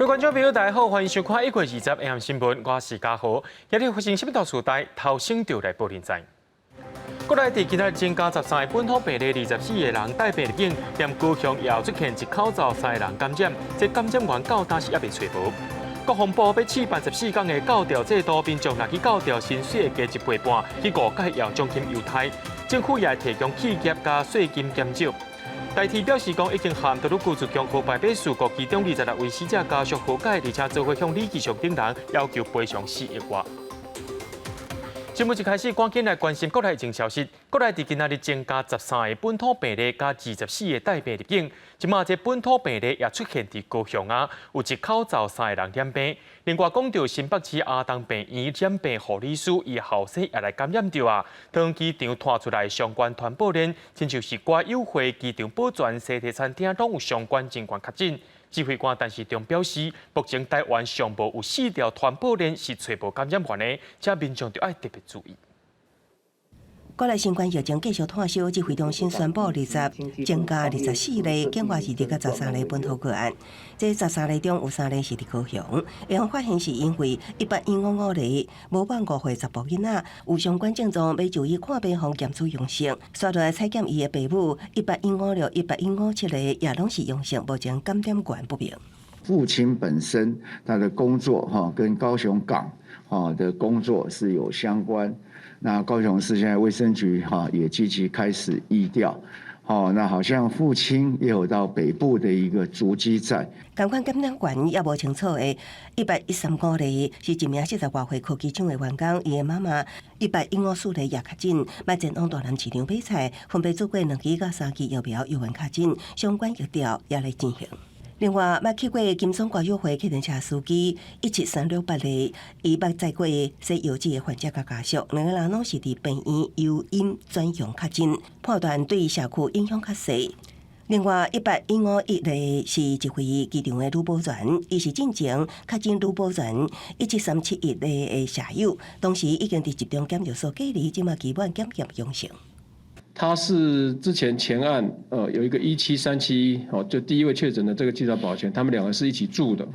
各位观众朋友，大家好，欢迎收看1月20 AM 新闻，我是嘉豪。今日发生什么大事代，头先就来报连载。国内伫今日增加13个本土病例，24个人带病入境，连高雄也出现一口罩3个人感染，这感染源到当时也未找无。国防部要试办14天的教调制度，民众若去教调薪水会加1倍半，去5届要奖金犹太。政府也会提供企业加税金减少。代替表示讲，已经和德鲁古自强和白马事故其中26位死者家属和解，而且做伙向李继续等人要求赔偿4亿元。新闻一开始，赶紧来关心国内疫情消息。国内伫今仔日增加13个本土病例，加24个带病入境。即马这本土病例也出现伫高雄啊，有一口罩3个人染病。另外讲到新北市阿东病院染病护理师，伊后生也来感染着啊。当机场拖出来相关传播链，亲像是歌友会、机场保全、西提餐厅拢有相关情况确诊。指挥官陈时中表示，目前台湾尚无有4条传播链是找无感染源的，请民众就要特别注意。国内新冠疫情继续炭烧，指挥中心宣布增加24例境外移入甲13例本土个案。这13例中有3例是伫高雄，会方发现是因为115例无满5岁查甫囡仔有相关症状，要就医看病后检出阳性。刷来采检伊的父母11561、11557例也拢是阳性，目前感染源不明。父亲本身他的工作跟高雄港的工作是有相关。那高雄市现在卫生局也积极开始疫调，那好像父亲也有到北部的一个足迹在。相关感染源也无清楚的135例是一名40多岁科技厂的员工，伊的妈妈115例也确诊，目前往大南市场买菜，分别做过2期到3期疫苗，有缘确诊，相关疫调也来进行。另外，捌去过金松歌友会客运车司机17368例，伊捌载过西药剂的患者甲家属，2个人拢是伫病院由因转阳确诊，判断对社区影响较细。另外，11551例是一位机场的女保全，伊是进前确诊女保全17371例的舍友，当时已经伫集中检疫所隔离，即马基本检验阳性。他是之前前案有一个17371就第一位确诊的这个机场保全，他们2个是一起住的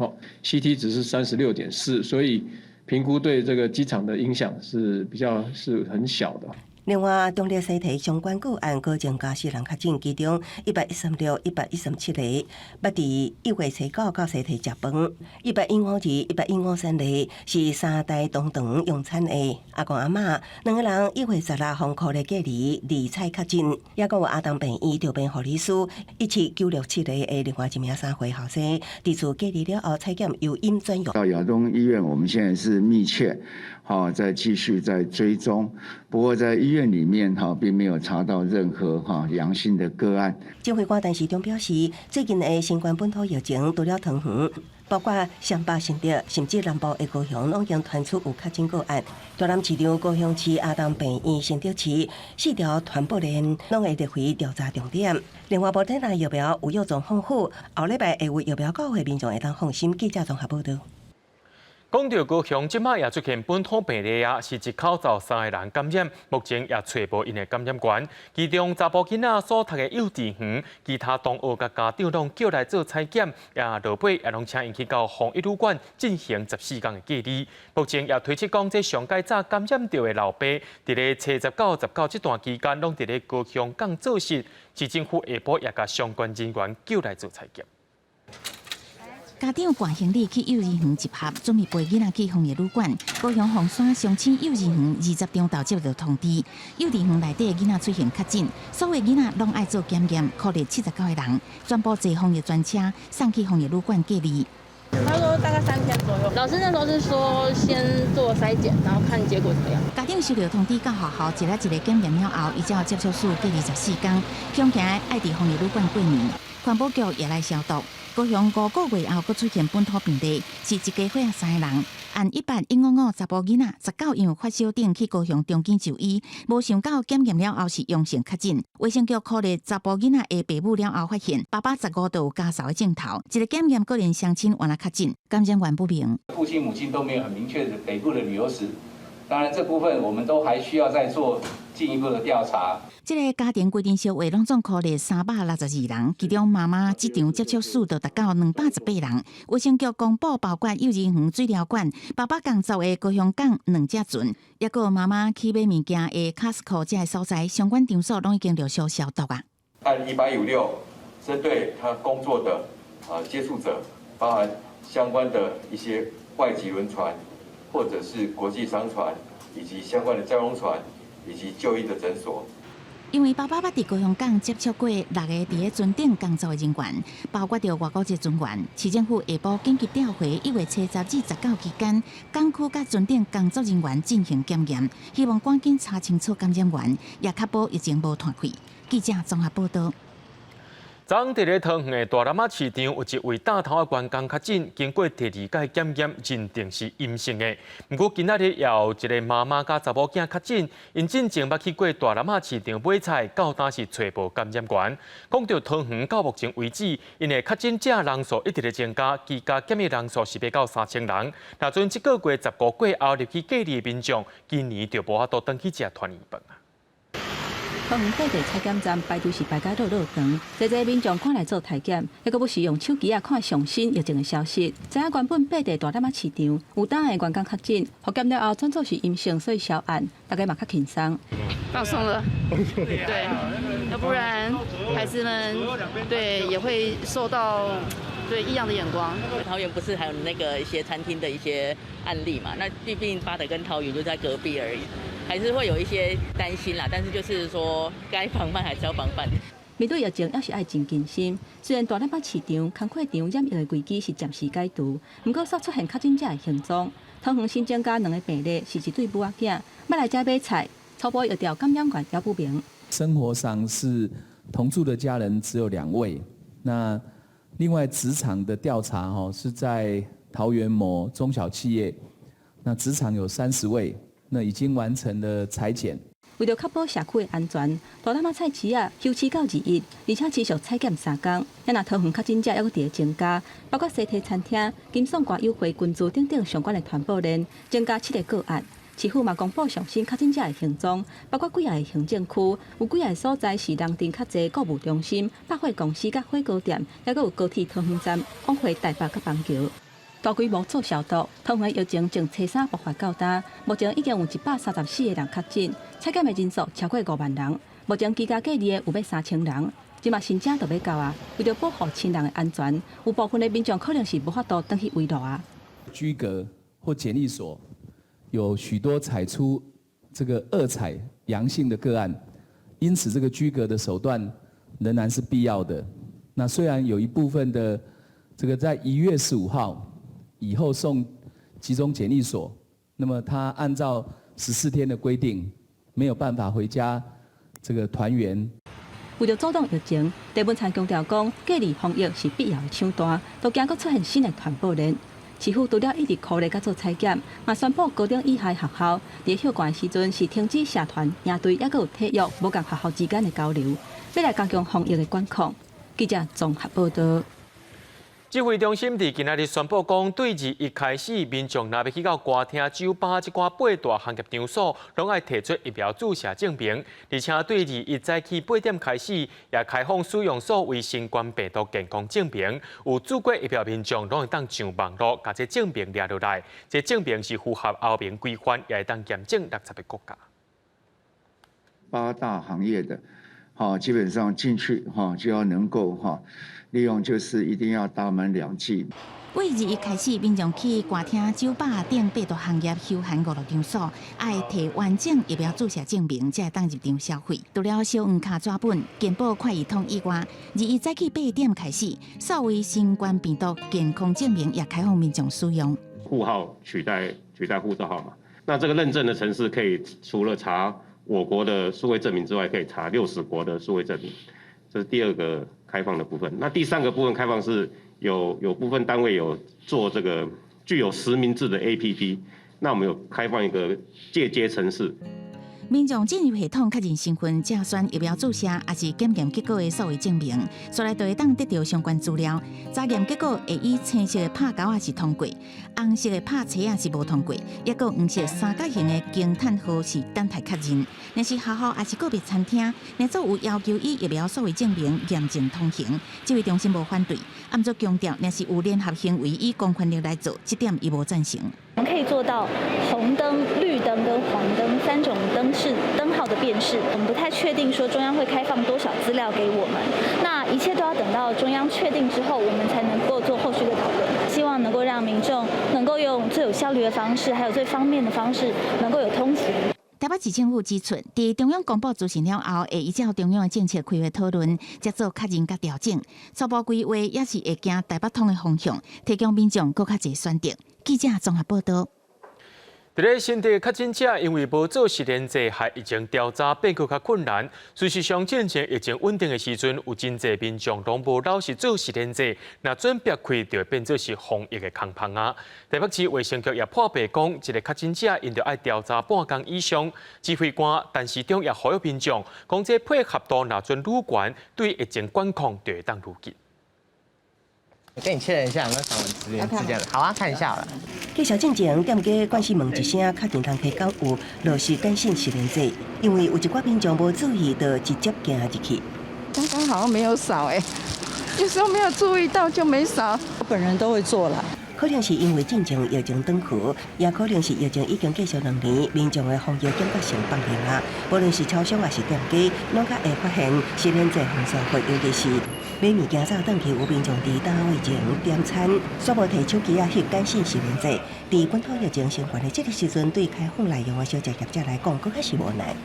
CT 值是36.4，所以评估对这个机场的影响是很小的。另外，中立西提相关个案高增加4人确诊，其中116、137例捌伫1月9到西提食饭，115、153例是3代同堂用餐的阿公阿嬷，2个人1月16封口的隔离2采确诊，也有阿东病院调病护理师17967例的另外一名3岁后生，伫厝隔离了后采检由阴转阳。到亚东医院，我们现在是密切在继续在追踪，不过在医院里面并没有查到任何阳性的个案。指挥官陈时中表示，最近的新冠本土疫情除了桃园，包括双北、新竹，甚至南部的高雄，拢已经传出有确诊个案。大南市场、高雄市、阿东病院、新竹市4条传播链拢会列为调查重点。另外，无等待疫苗有药状丰富，后礼拜会为疫苗到位，民众会当放心。记者综合报道。讲到高雄，即马也出现本土病例啊，是一口罩3个人感染，目前也找无因的感染源。其中查甫囡仔所读的幼稚园，其他同学甲家长拢叫来做采检，也落尾也拢请因去到防疫旅馆进行14天的隔离。目前也推测讲，这上届早感染到的老爸，伫咧7、19、19这段期间，拢伫咧高雄港做事。市政府下晡也甲相关人员叫来做采检。家长挂行李去幼儿园集合，准备陪囡仔去防疫旅馆。高雄凤山乡亲幼儿园20中昼接到通知，幼儿园内底的囡仔出现确诊，所有囡仔拢爱做检验，扣列79个人，全部坐防疫专车送去防疫旅馆隔离。他说大概3天左右。老师那时候是说先做筛检，然后看结果怎么样。家长收到通知到学校一个一个检验了后，伊才有接受数隔离14天，强行爱伫防疫旅馆过年。环保局也来消毒。高雄5个月后，佫出现本土病例，是一家伙3个人。按18155查甫囡仔19样发烧顶去高雄中间就医，无想到检验了后是阳性确诊。卫生局考虑查甫囡仔的父母了后，发现爸爸15度有家嫂的镜头，一个检验个人相亲原来确诊，感染源不明。父亲母亲都没有很明确的北部的旅游史，当然这部分我们都还需要再做进一步的调查。这个家庭规定小话拢总扣列362人，其中妈妈这场接触数就达到218人。卫生局公布，包括幼儿园水疗馆、爸爸工作的高雄港2只船，也有妈妈去买物件的 Costco 这个所在，相关场所拢已经陆续消毒啊。按1856，针对他工作的接触者，包含相关的一些外籍轮船，或者是国际商船，以及相关的交通船，以及就医的诊所。因为爸爸捌伫高雄港接触过6个伫咧船顶工作的人员，包括着外国籍船员，市政府下晡紧急调回1月7日至19期间，港区甲船顶工作人员进行检验，希望赶紧查清楚感染源，也确保疫情无传开。记者综合报道。昨伫咧桃园的大南仔市场，有一位大头的员工确诊，经过第2届检验，认定是阴性的。不过今仔日也有一个妈妈甲查某囝确诊，因进前捌去过大南仔市场买菜，到当时找无感染源。讲到桃园到目前为止，因的确诊者人数一直在增加，居家检疫人数是要到3000人。若阵这个月15月后入去隔离的民众，今年就无法度登去食团圆饭啊。桃园各地采检站排队是排甲落长，侪侪民众赶来做体检，还阁要是用手机看上新疫情的消息。知影原本八地大南仔市场有单的员工确诊，复检了后转做是阴性，所以销案，大家嘛较轻松。放松了，对，要不然孩子们对也会受到对异样的眼光。桃园不是还有那个一些餐厅的一些案例嘛？那毕竟八德跟桃园就在隔壁而已。还是会有一些担心啦，但是就是说该防范还是要防范。面对疫情，要是爱真谨慎。虽然大南北市场、工课场染疫的危机是暂时解除，不过煞出现确诊者的行踪。桃园新增加2个病例，是一对母仔囝，要来家买菜，初步疫调感染源也不明。生活上是同住的家人只有2位，那另外职场的调查是在桃园某中小企业，那职场有30位。那已经完成了裁剪。为了确保社区的安全，大南仔菜市啊休市到2日，而且持续采检3天。也若桃园确诊者还佫伫咧增加，包括西提餐厅、金颂挂优惠群组等等相关的团报链增加7个个案。市府嘛公布上新确诊者的行踪，包括几个行政区，有几个所在是人丁较侪购物中心、百货公司甲火锅店，还佫有高铁桃园站、往回台北甲邦桥。大规模做消毒，桃园疫情从初3爆发到今，目前已经有134个人确诊，采检的人数超过5万人。目前居家隔离的有要3000人，即马新增就要到啊。为了保护亲人的安全，有部分的民众可能是无法度登去围路啊。居隔或检疫所有许多采出这个2采阳性的个案，因此这个居隔的手段仍然是必要的。那虽然有一部分的这个在1月15号。以后送集中检疫所，那么他按照14天的规定，没有办法回家这个团圆。为了阻挡疫情，地文才强调讲，隔离防疫是必要的抢单，都惊佫出现新的传播链。市府除了一直鼓励佮做采检，嘛宣布高中以下学校伫休馆时阵是停止社团、营队，也佫有体育无共学校之间的交流，要来加强防疫的管控。记者综合报道。指挥中心伫今仔日宣布讲，对2开始，民众若要去到歌厅、酒吧这寡8大行业场所，拢爱提出疫苗注射证明，而且对2早起8点开始，也开放使用所谓新冠病毒健康证明。有注过疫苗民众拢会当上网络，把这证明列落来，这证明是符合欧盟规范，也会当验证60个国家。8大行业的，基本上进去就要能够利用，就是一定要打满2剂。为2开始，民众去歌厅、酒吧等8大行业休闲娱乐场所，爱摕完整疫苗注射证明，才会当入场消费。除了小黄卡纸本、健保快易通以外，2早起8点开始，所谓新冠病毒健康证明也开放民众使用。户号取代护照号码，那这个认证的程式可以除了查我国的数位证明之外，可以查60国的数位证明，这是第2个开放的部分。那第3个部分开放是有部分单位有做这个具有实名制的 APP， 那我们有开放一个借接程式。民众进入系统确认身份、正选疫苗注射，也是检验结果的数位证明，所来就会当得到相关资料。查验结果会以青色的拍勾仔是通过，红色的拍车仔是无通过，也有黄色三角形的惊叹号是等待确认。若是学校也是个别餐厅，若做有要求以疫苗数位证明验证通行，这位中心无反对，按照强调，若是有联合行为以公权力来做，这点伊无赞成。我们可以做到红灯、绿灯跟黄灯3种灯号的辨识。我们不太确定说中央会开放多少资料给我们，那一切都要等到中央确定之后，我们才能够做后续的讨论。希望能够让民众能够用最有效率的方式，还有最方便的方式，能够有通勤。台北市政府指出，在中央公布执行了后，会依照中央的政策开会讨论，再做确认甲调整。初步规划也是会行台北通的方向，提供民众更较侪选择。记者综合报道。伫咧新地确诊者因为无做实验制，害疫情调查变佫较困难。事实上，之前疫情稳定的时阵，有真侪民众拢无老实做实验制，若准备开就会变做是防疫的空棚啊。台北市卫生局也破白讲，一个确诊者因着爱调查半工以上，指挥官但市中也呼吁民众，讲这配合度若准愈悬，对疫情管控就会当愈紧。我跟你确认一下有没有传闻之间的，好啊，看一下好了。继续进前，店家关系问一声，确定通提供有落实改善实验制，因为有一寡民众无注意，就直接行入去。刚刚好像没有扫有时候没有注意到就没扫。我本人都会做啦。可能是因为进前疫情转去，也可能是疫情已经继续2年，民众的防疫警觉性放轻啊。无论是超商还是店家，拢较会发现实验制防守会，尤其是买物件早转去，有民众伫单位前点餐，煞无摕手机翕简讯实验制。伫本土疫情升悬的这个时阵，对开放内容的小食业者来讲，佫较是无奈。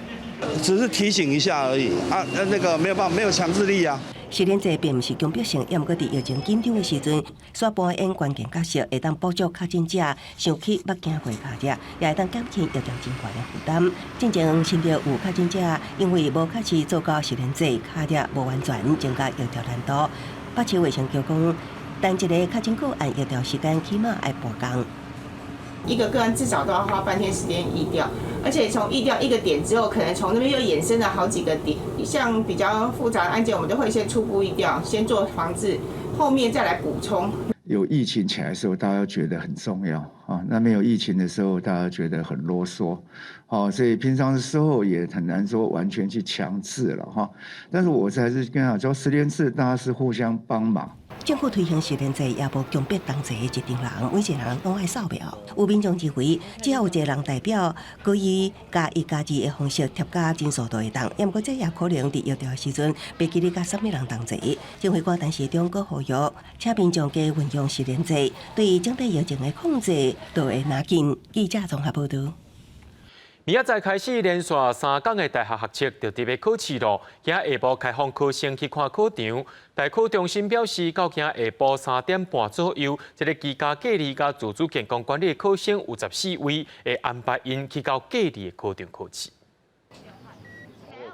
只是提醒一下而已啊，那个没有办法，没有强制力啊。实验制并不是强迫性，也毋过伫疫情紧张的时阵，所扮演关键角色，会当补助确诊者想去目镜会卡者，也会当减轻疫情真悬的负担。进前新着有确诊者因为无确实做到实验制，卡者无完全，增加疫调难度。北市卫生局讲，但一个确诊个案疫调时间起码要半工。一个个案至少都要花半天时间疫调，而且从疫调一个点之后，可能从那边又衍生了好几个点。像比较复杂的案件，我们都会先初步疫调，先做防治，后面再来补充。有疫情起来的时候，大家觉得很重要啊；那没有疫情的时候，大家觉得很啰嗦。所以平常的时候也很难说完全去强制了哈。但是我还是跟他说，实验室大家是互相帮忙。政府推行实验制，也无强迫同齐的一定人，每一个人拢爱扫描。有民众认为，只要有一个人代表，可以+1+2的方式贴加真数都会当。也毋过这也可能伫疫调时阵，别记哩甲什么人同齐。政府官陈时中阁呼吁，请民众加运用实验制，对整体疫情的控制都会拿紧。记者综合报道。明仔载开始，连续3天的大学学测就特别考试咯。今下晡开放考生去看考场，大考中心表示，到今下晡3点半左右，这个居家隔离加自主健康管理的考生有14位，会安排因去到隔离的考场考试。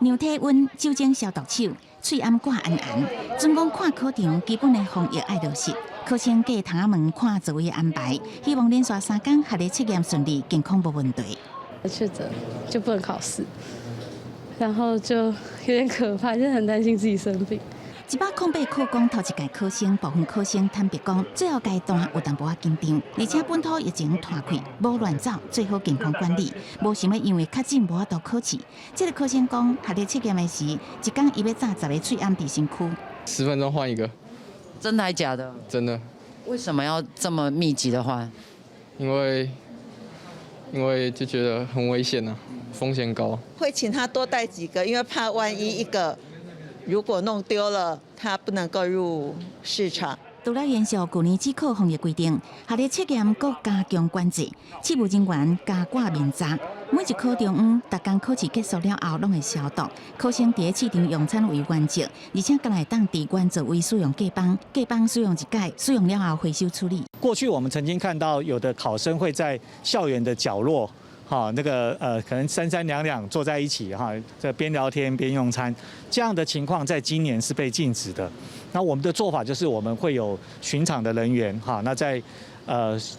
量体温、酒精消毒手、喙暗挂安安，总共看考场基本的防疫爱落实。考生过窗仔门看座位的安排，希望连续3天学历测验顺利，健康无问题。确诊就不能考试，然后就有点可怕，就很担心自己生病。108考纲头一届考生，部分考生坦白讲，最后阶段有淡薄仔紧张，而且本土疫情摊开，无乱走，最好健康管理，无想要因为确诊无法度考试。这个考生讲，学历测验的时，一天伊要炸10个喙暗伫身躯，10分钟换一个。真的还假的？真的。为什么要这么密集的换？因为就觉得很危险啊，风险高。会请他多带几个，因为怕万一一个如果弄丢了，他不能够入市场。除了延续去年指考防疫规定，学历测验阁加强管制，事务人员加挂面罩。每一考场逐天考试结束了后，拢会消毒。考生伫试场用餐为原则，而且更会当伫原座位使用隔板，隔板使用一届，使用了后回收处理。过去我们曾经看到有的考生会在校园的角落。可能32坐在一起这边聊天边用餐，这样的情况在今年是被禁止的。那我们的做法就是我们会有巡场的人员那在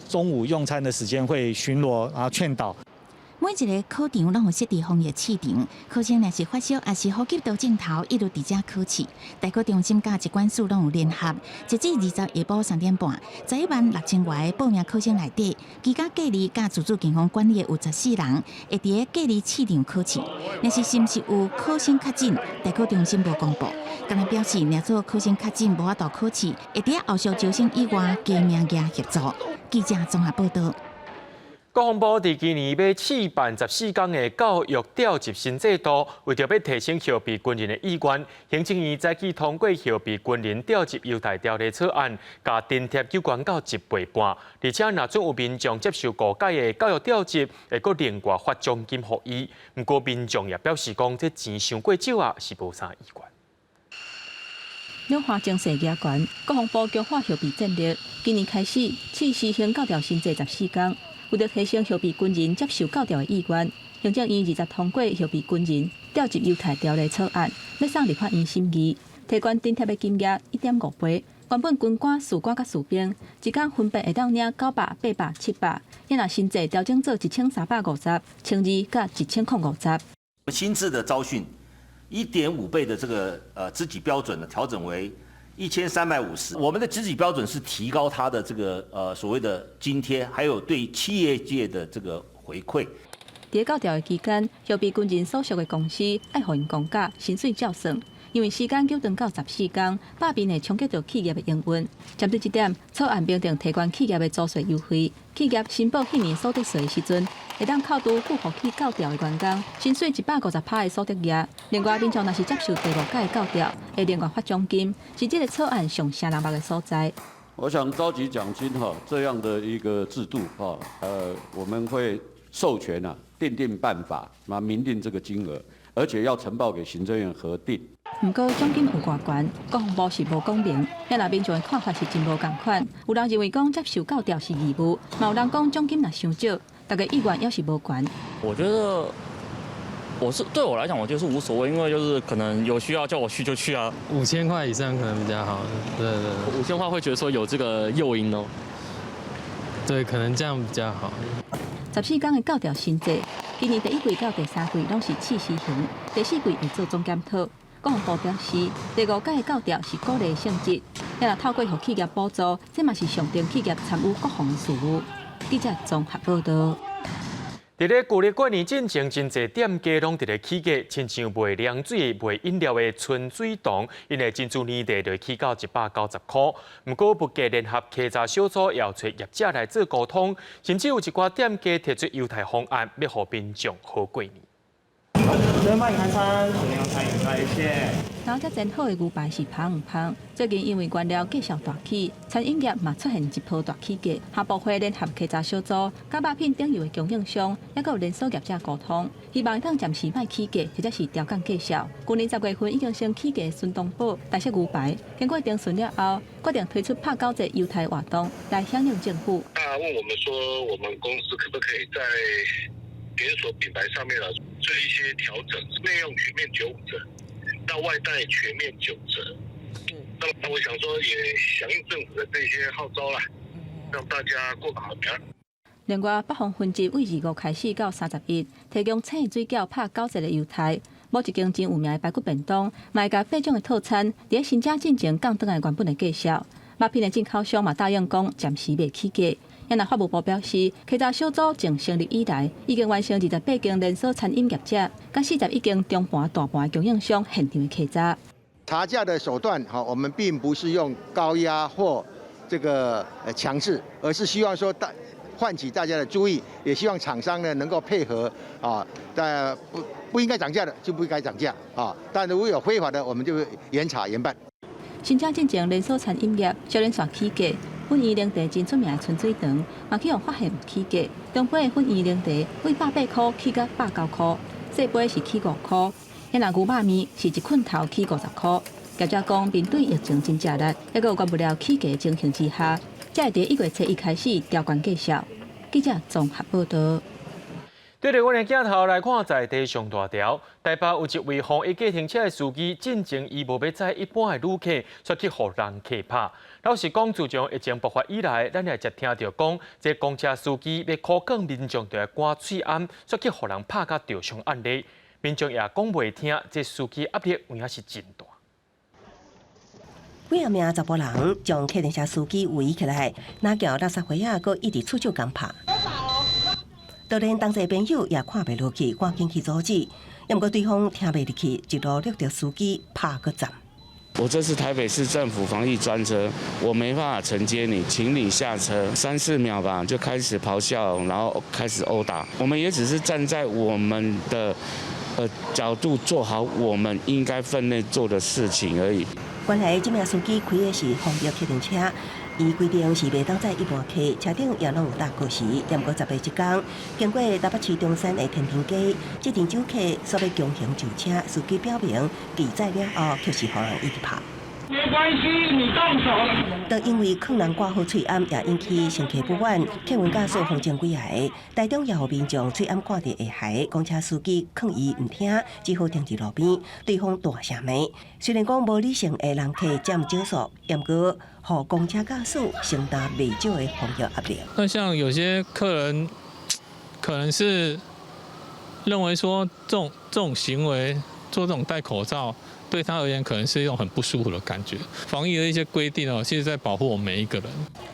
中午用餐的时间会巡逻，然后劝导。每一个考场拢有设置防疫试场，考生若是发烧，也是呼吸道镜头，一律伫遮考试。大考中心甲疾管署拢有联合，截至20下晡3点半，116000外的报名考生内底，居家隔离甲自主健康管理的有14人，会伫个隔离试场考试。若是是毋是有考生确诊，大考中心无公布，敢若表示若做考生确诊无法度考试，会伫后续招生以外加名额协助。记者综合报道。国防部伫今年要试办14天的教育调集新制度，为着要提升后备军人的意愿，行政院早起通过后备军人调集优待条例草案，甲津贴有关到1倍半，而且若准有民众接受误解的教育调集，会搁另外发奖金予伊。不过民众也表示讲，这钱伤过少啊，是无啥意愿。两化精细加权，国防部强化后备战略，今年开始试施行教调新制14天。为了提升后备军人接受教调的意愿，行政院20通过后备军人调集优待条例草案，要送立法院审议，提悬津贴的金额1.5倍。原本军官、士官甲士兵一天分别会当领900、800、700，也若新制调整做1350、1200甲1050。新制的招训1.5倍的这个职级标准呢，调整为1350。我们的职级标准是提高它的这个所谓的津贴，还有对企业界的这个回馈。在教调的期间，后备军人所属的公司爱互因公假、薪水照算，因为时间缩短到14天，百变会冲击到企业的营运。针对这点，草案明定提悬企业的租税优惠，企业申报去年所得税的时阵，会当扣除符合去教调的员工薪水150%的所得额。另外，民众若是接受第5届的教调，会另外发奖金，是这个草案上声人目的所在。我想召集奖金这样的一个制度我们会授权定办法，明定这个金额，而且要呈报给行政院核定。不过奖金有偌悬，国防部是无讲明，也若民众的看法是真无共款。有人认为讲接受教调是义务，嘛有人讲奖金若伤少，大家意愿也是无悬。我觉得对我来讲，我觉得是无所谓，因为就是可能有需要叫我去就去啊。5000块以上可能比较好。对，5000块会觉得说有这个诱因哦。对，可能这样比较好。14天的教调新制，今年第1季到第3季拢是试施行，第4季会做总检讨。国防部表示，第5届的教调是鼓励性质，也若透过予企业补助，这嘛是象征企业参与国防的事务。记者综合报道。伫咧旧历过年进前，真侪店家拢伫咧起价，亲像卖凉水、卖饮料的春水堂，因为珍珠年地就起到190块。不过，物价联合稽查小组要找业者来做沟通，甚至有一寡店家提出优待方案，要互民众好过年。热卖开餐，同样餐饮在线。然后，真好的牛排是香唔香？最近因为原料价销大起，餐饮业嘛出现一波大起价。下部会联合稽查小组，甲肉品等油的供应商，也有连锁业者沟通，希望当暂时卖起价，或者是调降价销。去年10月份已经先起价的孙东宝大式牛排，经过定询了后，决定推出拍9折优待活动来响应政府。他问我们说，我们公司可不可以在连锁品牌上面做一些调整，内用全面95折，到外带全面9折。那我想说，也响应政府的这些号召啦，让大家过个好年。另外，北方分级为25开始到31，提供青水饺拍9折的优待。某一间真有名的排骨便当，卖甲8种的套餐，伫新加进前降转来原本的价销。肉品的进口商嘛答应讲暂时袂起价。也若法务部表示，稽查小组从成立以来，已经完成28间连锁餐饮业者，甲41间中盘、大盘的供应商现场的稽查。查价的手段，我们并不是用高压或这个强势，而是希望说唤起大家的注意，也希望厂商呢能够配合但不应该涨价的就不应该涨价但如果有非法的，我们就严查严办。新加进前连锁餐饮业少年线起价。粉圆奶茶真出名的春水堂，嘛去互发现起价。中杯的粉圆奶茶为180块起到190块，小杯是起5块。也若牛肉面是一捆头起50块。业者讲，面对疫情真吃力，也有管不了起价的情形之下，才会伫1月1开始调悬价销。记者综合报道。对着我哋镜头来看，在地上大条，台北有一位防疫计程车的司机，进前伊无要载一般的旅客，却去互人客拍。老实讲，自从疫情爆发以来，咱也才听到讲，这公车司机要苛讲民众就要挂喙安，却去互人拍甲受伤案例。民众也讲袂听，这司机压力有影是真大。几啊名查甫人将客程车司机围起来，哪叫垃圾灰啊，搁一直出手讲拍。就连当地朋友也看袂落去，赶紧去阻止。也毋过对方听袂入去，一路掠着司机拍个站。我这是台北市政府防疫专车，我没办法承接你，请你下车。3、4秒吧，就开始咆哮，然后开始殴打。我们也只是站在我们的角度，做好我们应该分内做的事情而已。原来这名司机开的是防疫客运车。伊规定是袂当载一般客，车顶也拢有搭过时。也毋过10月1天，经过台北市中山的天平街，这场酒客所要强行就车，司机表明拒载了后，却是互人一直拍。没关系，你动手。都因为客人挂好喙安，也引起乘客不满，客运驾驶风情几下，台中也有民众喙安挂伫下海，公车司机抗议唔听，只好停伫路边，对方大声骂。虽然讲无理性的人客占少数，也毋过互公车驾驶承担未少的防疫压力。那像有些客人可能是认为说这种行为，做这种戴口罩，对他而言可能是一种很不舒服的感觉。防疫的一些规定其实在保护我们每一个人。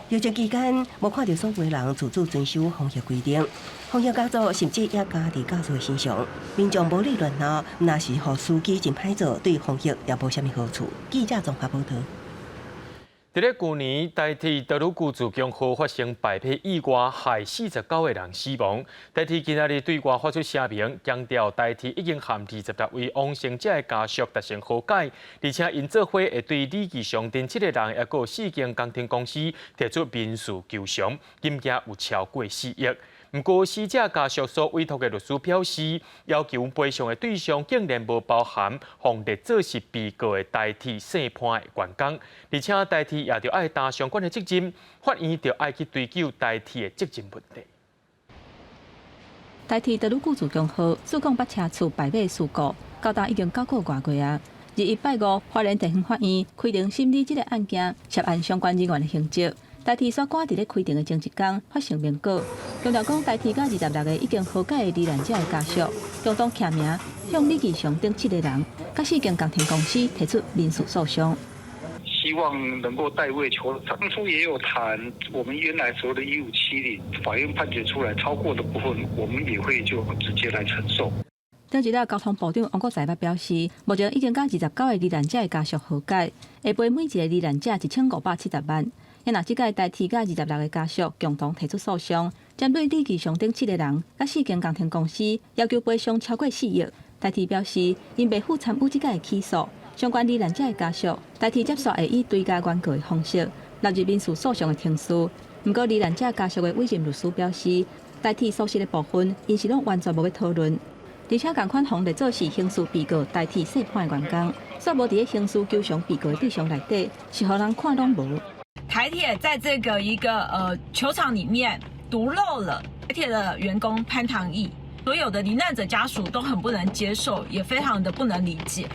疫情期间，无看到所有人自主遵守防疫规定，防疫工作甚至也加伫驾驶的身上。民众无理乱闹，若是互司机真歹做，对防疫也无啥物好处。记者综合报道。伫咧去年，台铁道路局自强号发生败批意外，害49个人死亡。台铁今仔日对外发出声明，强调台铁已经和26位往生者的家属达成和解，而且因做伙会对李义祥等7个人，也有4间工程公司提出民事求偿，金额有超过4亿。不过，死者家属所委托的律师表示，要求赔偿的对象竟然无包含放列做是被告的台铁审判的员工，而且台铁也着爱担相关的责任，法院着爱去追究台铁的责任问题。台铁道路局自强号自贡北车厝败马事故，到达已经9个外月啊。日1拜5，花莲地方法院开庭审理这个案件涉案相关人员的刑责。台铁所赶伫咧开庭的前一天发声明稿，强调讲台铁甲26个已经和解的罹难者的家属，共同签名向李义祥等7个人、甲4间工程公司提出民事诉讼。希望能够代位求偿。当初也有谈，我们原来所有的1570，法院判决出来超过的部分，我们也会就直接来承受。顶一日交通部长王国材表示，目前已经甲29个罹难者的家属和解，会赔每一个罹难者1570万。也若即届台铁甲26个家属共同提出诉讼，针对李义祥等7个人甲4间工程公司要求赔偿超过4亿。台铁表示，因未负参与即届的起诉，相关罹难者的家属，台铁接受会以对价原告的方式纳入民事诉讼的程序。不过，罹难者家属的委任律师表示，台铁所涉的部分，因是拢完全无要讨论。而且共款方列做是刑事被告台铁审判的员工，煞无伫咧刑事求偿被告的对象内底，是互人看拢无。台铁在这个一个球场里面独漏了台铁的员工潘唐毅，所有的罹难者家属都很不能接受，也非常的不能理解。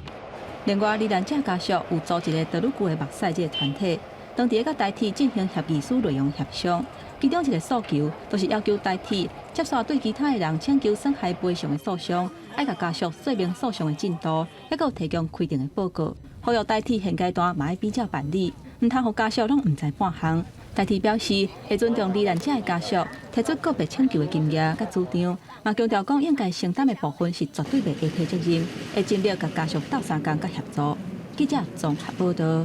另外，罹难者家属有组一个道路局的目赛这个团体，当地甲台铁进行协议书内容协商，其中一个诉求就是要求台铁接受对其他的人请求损害赔偿的诉讼，爱甲家属说明诉讼的进度，还有提供开庭的报告，呼吁台铁现阶段嘛要比较办理。唔通互家属拢唔知半项。台铁表示会尊重罹难者的家属提出个别请求的金额甲主张，嘛强调讲应该承担的部分是绝对袂下体责任，会尽力甲家属斗相共甲协助。记者综合报道。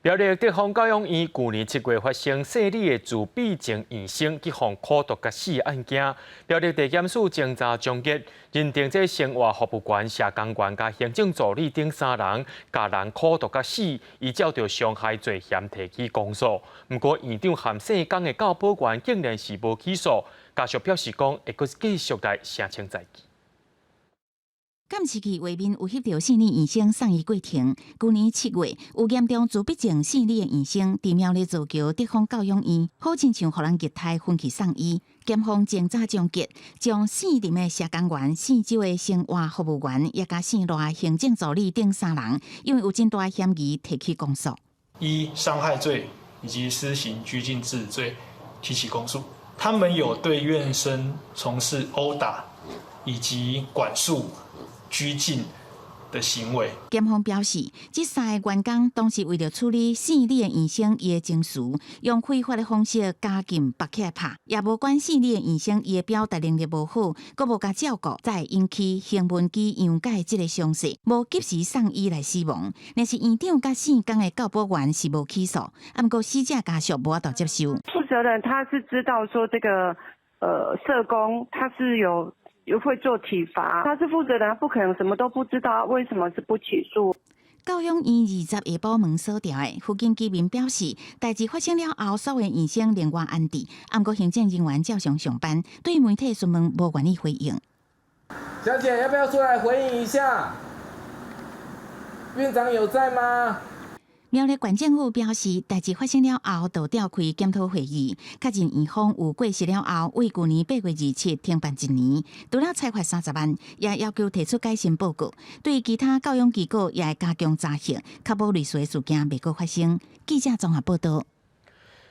苗栗德丰教养院去年7月发生姓李的自闭症医生去互苦毒甲死案件，苗栗地检署侦查终结，认定这生活服务员、社工员甲行政助理等3人家人苦毒甲死，依照着伤害罪嫌提起公诉。不过院长和姓江的教保员竟然是无起诉，家属表示讲会阁继续来声称在记。监视器画面有翕到4年医生送医过程。去年7月，有严重自闭症4年的医生伫苗栗造桥德丰教养院，好亲像互人虐待分去送医。检方前早终结，将4名的社工员、4周的生活服务员，也加4名行政助理等3人，因为有真大嫌疑提起公诉。依伤害罪以及施行拘禁治罪提起公诉。他们有对院生从事殴打以及管束、拘禁的行为。检方表示，这3个员工当时为了处理4例的医生伊的情绪，用非法的方式加禁绑起来拍，也无管4例的医生伊的表达能力无好，阁无加照顾，才会引起兴奋剂溶解这个伤势，无及时送医来死亡。但是院长甲4工的教保员是无起诉，不过死者家属无法度接受。负责人他是知道说这个社工他是有会做体罚，他是负责人，他不可能什么都不知道，为什么是不起诉？教养院20下晡门锁掉的，附近居民表示，代志发生了后，所有医生另外安置，不过行政人员照常上班。对媒体询问，无愿意回应。小姐，要不要出来回应一下？院长有在吗？苗栗县政府表示，代志发生了后，就召开检讨会议，确认院方有过失了后，为去年8月27停办1年，除了裁罚30万，也要求提出改善报告。对其他教养机构也会加强查核，确保类似的事件未再发生。记者综合报道。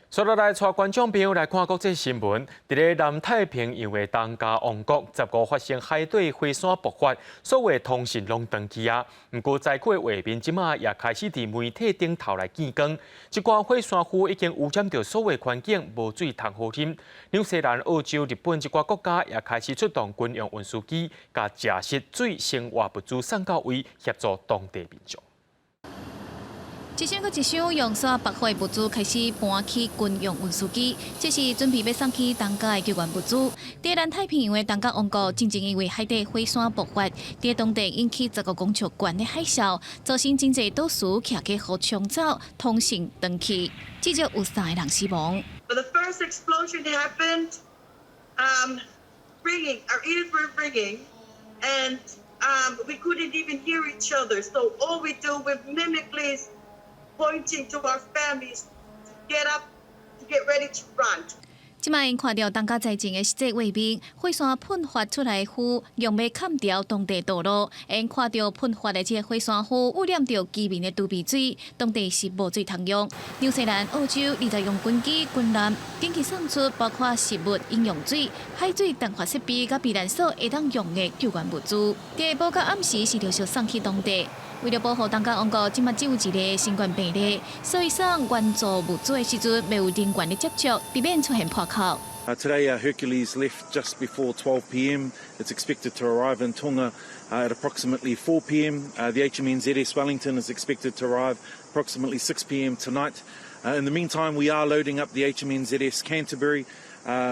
接落来，带观众朋友来看国际新闻。伫咧南太平洋的东加王国，15发生海底火山爆发，所有通讯拢断去啊。不过灾区的画面即马也开始伫媒体顶头来见光。一寡火山灰已经污染到所有环境，无水通好啉。纽西兰、澳洲、日本一寡国家也开始出动军用运输机，甲食食水、生活物资送到位，协助当地民众。一箱搁一箱用刷爆发物资开始搬去军用运输机，这是准备要送去东加的救援物资。在南太平洋的东加王国，正正因为海底火山爆发，在当地引起10个公尺悬的海啸，造成真侪岛屿徛起河冲走，通讯断去，至少有3个人死亡。The first explosion happened, our ears were ringing, and we couldn't even hear each other. So all we do with mimicries. Pointing to our families to get up, to get ready to run. 即摆因看到东加在前的实际画面，火山喷发出来的雾，用要砍掉当地道路。因看到喷发的这个火山雾污染到居民的肚皮水，当地是无水通用。纽西兰、澳洲20用军机、军舰紧急送出包括食物、饮用水、海水淡化设备、甲避难所会当用的救援物资。第下晡到暗时是陆续送去当地。为了保护东加王国，即马只有一个新冠病例，所以送援助物资的时阵，未有人员的接触，避免出现破口。Today, Hercules left just before 12 p.m. It's expected to arrive in Tonga at approximately 4 p.m. The HMNZS Wellington is expected to arrive approximately 6 p.m. tonight. In the meantime, we are loading up the HMNZS Canterbury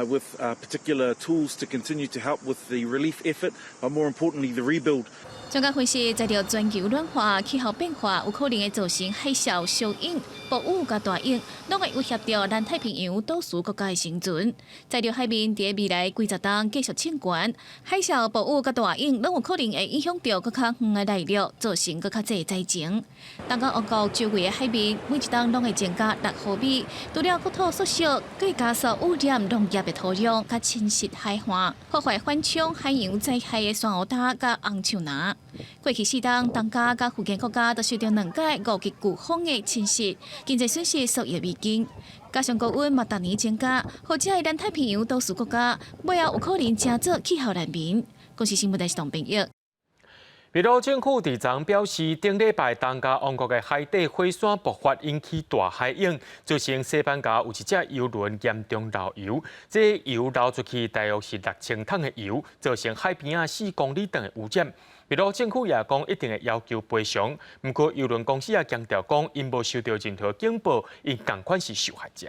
with particular tools to continue to help with the relief effort, but more importantly, the rebuild. 专家分析，在着全球暖化、气候变化，有可能会造成海啸、小影、暴雨甲大影，拢会威胁到南太平洋岛屿国家的生存。在着海面，伫未来几十冬继续清悬，海啸、暴雨甲大影，拢有可能会影响到更较远的内陆，造成更较济灾情。东加王国周围的海面，每一冬拢会增加6毫米，除了国土缩小，更会加速污染农业的土壤，甲侵蚀海岸，破坏反冲海洋灾害的珊瑚礁甲红树林。过去4冬，东加甲附近国家都受到2届5级飓风的侵蚀，经济损失数亿美金。加上高温嘛，逐年增加，或者南太平洋岛屿国家尾后有可能真做气候难民。公司新闻台是唐平玉。秘鲁政府伫昨表示，顶礼拜东加王国的海底火山爆发引起大海涌，造成西班牙有一只油轮严重漏油，这油漏出去大约是6000桶的油，造成海边4公里长的污染。秘鲁政府也讲一定会要求赔偿，不过邮轮公司也强调讲，因无收到任何警报，因同款是受害者。